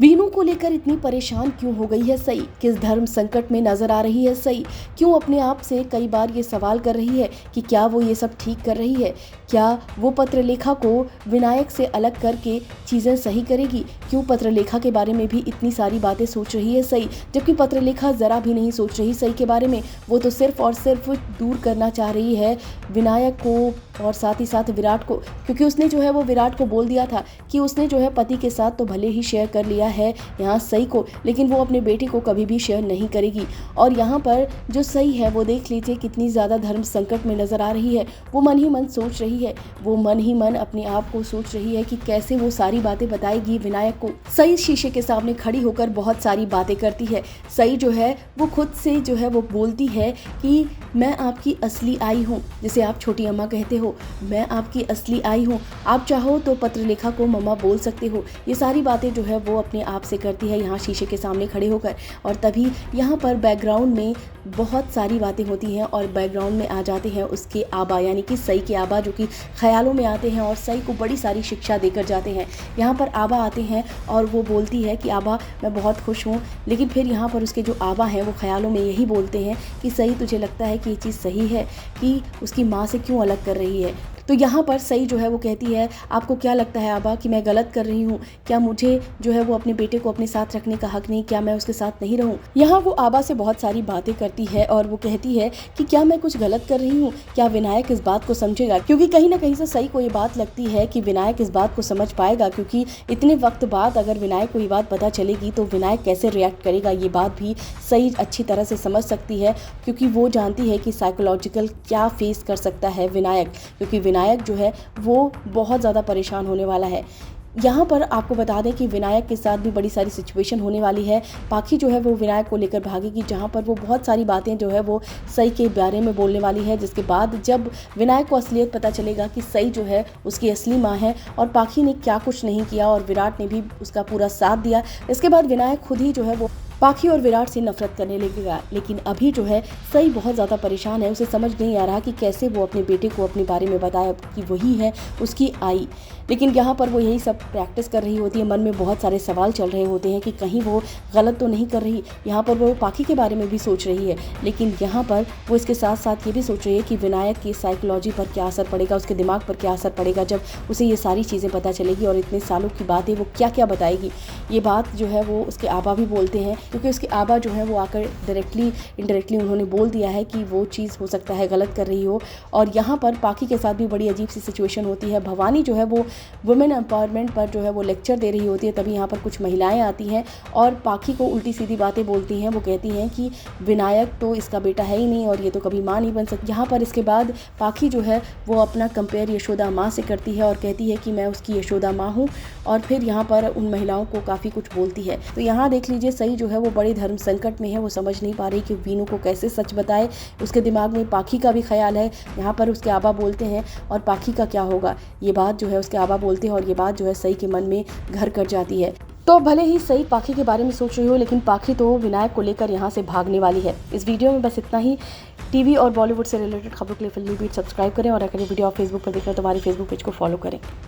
वीनू को लेकर इतनी परेशान क्यों हो गई है सई? किस धर्म संकट में नजर आ रही है सई? क्यों अपने आप से कई बार ये सवाल कर रही है कि क्या वो ये सब ठीक कर रही है? क्या वो पत्रलेखा को विनायक से अलग करके चीज़ें सही करेगी? क्यों पत्रलेखा के बारे में भी इतनी सारी बातें सोच रही है सई, जबकि पत्रलेखा ज़रा भी नहीं सोच रही सई के बारे में। वो तो सिर्फ और सिर्फ दूर करना चाह रही है विनायक को और साथ ही साथ विराट को, क्योंकि उसने जो है वो विराट को बोल दिया था कि उसने जो है पति के साथ तो भले ही शेयर कर लिया है यहाँ सई को, लेकिन वो अपने बेटे को कभी भी शेयर नहीं करेगी। और यहाँ पर जो सई है वो देख लीजिए कितनी ज़्यादा धर्म संकट में नज़र आ रही है। वो मन ही मन सोच रही है, वो मन ही मन अपने आप को सोच रही है कि कैसे वो सारी बातें बताएगी विनायक को। सई शीशे के सामने खड़ी होकर बहुत सारी बातें करती है। सई जो है वो खुद से जो है वो बोलती है कि मैं आपकी असली आई हूँ, जिसे आप छोटी अम्मा कहते हो। मैं आपकी असली आई हूँ, आप चाहो तो पत्रलेखा को मम्मा बोल सकते हो। ये सारी बातें जो है वो अपने आप से करती है यहाँ शीशे के सामने खड़े होकर। और तभी यहाँ पर बैकग्राउंड में बहुत सारी बातें होती हैं और बैकग्राउंड में आ जाते हैं उसके आबा, यानी कि सई के आबा, जो कि ख्यालों में आते हैं और सई को बड़ी सारी शिक्षा देकर जाते हैं। यहाँ पर आबा आते हैं और वो बोलती है कि आबा मैं बहुत खुश हूँ, लेकिन फिर यहाँ पर उसके जो आबा हैं वो ख्यालों में यही बोलते हैं कि सई तुझे लगता है कि ये चीज़ सही है कि उसकी माँ से क्यों अलग कर रही है? तो यहाँ पर सई जो है वो कहती है आपको क्या लगता है आबा कि मैं गलत कर रही हूँ? क्या मुझे जो है वो अपने बेटे को अपने साथ रखने का हक नहीं? क्या मैं उसके साथ नहीं रहूँ? यहाँ वो आबा से बहुत सारी बातें करती है और वो कहती है कि क्या मैं कुछ गलत कर रही हूँ? क्या विनायक इस बात को समझेगा? क्योंकि कहीं ना कहीं से सई को ये बात लगती है कि विनायक इस बात को समझ पाएगा, क्योंकि इतने वक्त बाद अगर विनायक को ये बात पता चलेगी तो विनायक कैसे रिएक्ट करेगा, ये बात भी सई अच्छी तरह से समझ सकती है, क्योंकि वो जानती है कि साइकोलॉजिकल क्या फेस कर सकता है विनायक, क्योंकि विनायक जो है वो बहुत ज़्यादा परेशान होने वाला है। यहाँ पर आपको बता दें कि विनायक के साथ भी बड़ी सारी सिचुएशन होने वाली है। पाखी जो है वो विनायक को लेकर भागेगी, जहाँ पर वो बहुत सारी बातें जो है वो सई के बारे में बोलने वाली है, जिसके बाद जब विनायक को असलियत पता चलेगा कि सई जो है उसकी असली माँ है और पाखी ने क्या कुछ नहीं किया और विराट ने भी उसका पूरा साथ दिया, इसके बाद विनायक खुद ही जो है वो पाखी और विराट से नफरत करने लगेगा। लेकिन अभी जो है सई बहुत ज़्यादा परेशान है, उसे समझ नहीं आ रहा कि कैसे वो अपने बेटे को अपने बारे में बताए कि वही है उसकी आई। लेकिन यहाँ पर वो यही सब प्रैक्टिस कर रही होती है, मन में बहुत सारे सवाल चल रहे होते हैं कि कहीं वो गलत तो नहीं कर रही। यहाँ पर वो पाखी के बारे में भी सोच रही है, लेकिन यहाँ पर वो इसके साथ साथ ये भी सोच रही है कि विनायक की साइकोलॉजी पर क्या असर पड़ेगा, उसके दिमाग पर क्या असर पड़ेगा जब उसे ये सारी चीज़ें पता चलेगी और इतने सालों की बातें वो क्या क्या बताएगी। ये बात जो है वो उसके आबा भी बोलते हैं, क्योंकि उसके आबा जो है वो आकर डायरेक्टली इनडायरेक्टली उन्होंने बोल दिया है कि वो चीज़ हो सकता है गलत कर रही हो। और यहाँ पर पाखी के साथ भी बड़ी अजीब सी सिचुएशन होती है। भवानी जो है वो वुमेन एम्पावरमेंट पर जो है वो लेक्चर दे रही होती है, तभी यहाँ पर कुछ महिलाएं आती हैं और पाखी को उल्टी सीधी बातें बोलती हैं। वो कहती हैं कि विनायक तो इसका बेटा है ही नहीं और ये तो कभी माँ नहीं बन सकती। यहाँ पर इसके बाद पाखी जो है वो अपना कंपेयर यशोदा माँ से करती है और कहती है कि मैं उसकी यशोदा माँ हूँ, और फिर यहाँ पर उन महिलाओं को काफ़ी कुछ बोलती है। तो यहाँ देख लीजिए सई जो है वो बड़ी धर्म संकट में है, वो समझ नहीं पा रही कि वीनू को कैसे सच बताए। उसके दिमाग में पाखी का भी ख्याल है। यहाँ पर उसके आबा बोलते हैं और पाखी का क्या होगा, ये बात जो है उसके आबा बोलते हैं और ये बात जो है सई के मन में घर कर जाती है। तो भले ही सई पाखी के बारे में सोच रही हो, लेकिन पाखी तो विनायक को लेकर यहाँ से भागने वाली है। इस वीडियो में बस इतना ही। टीवी और बॉलीवुड से रिलेटेड खबरों के लिए फिल्मी बीट सब्सक्राइब करें और अगर ये वीडियो आप फेसबुक पर देख रहे हैं तो हमारे फेसबुक पेज को फॉलो करें।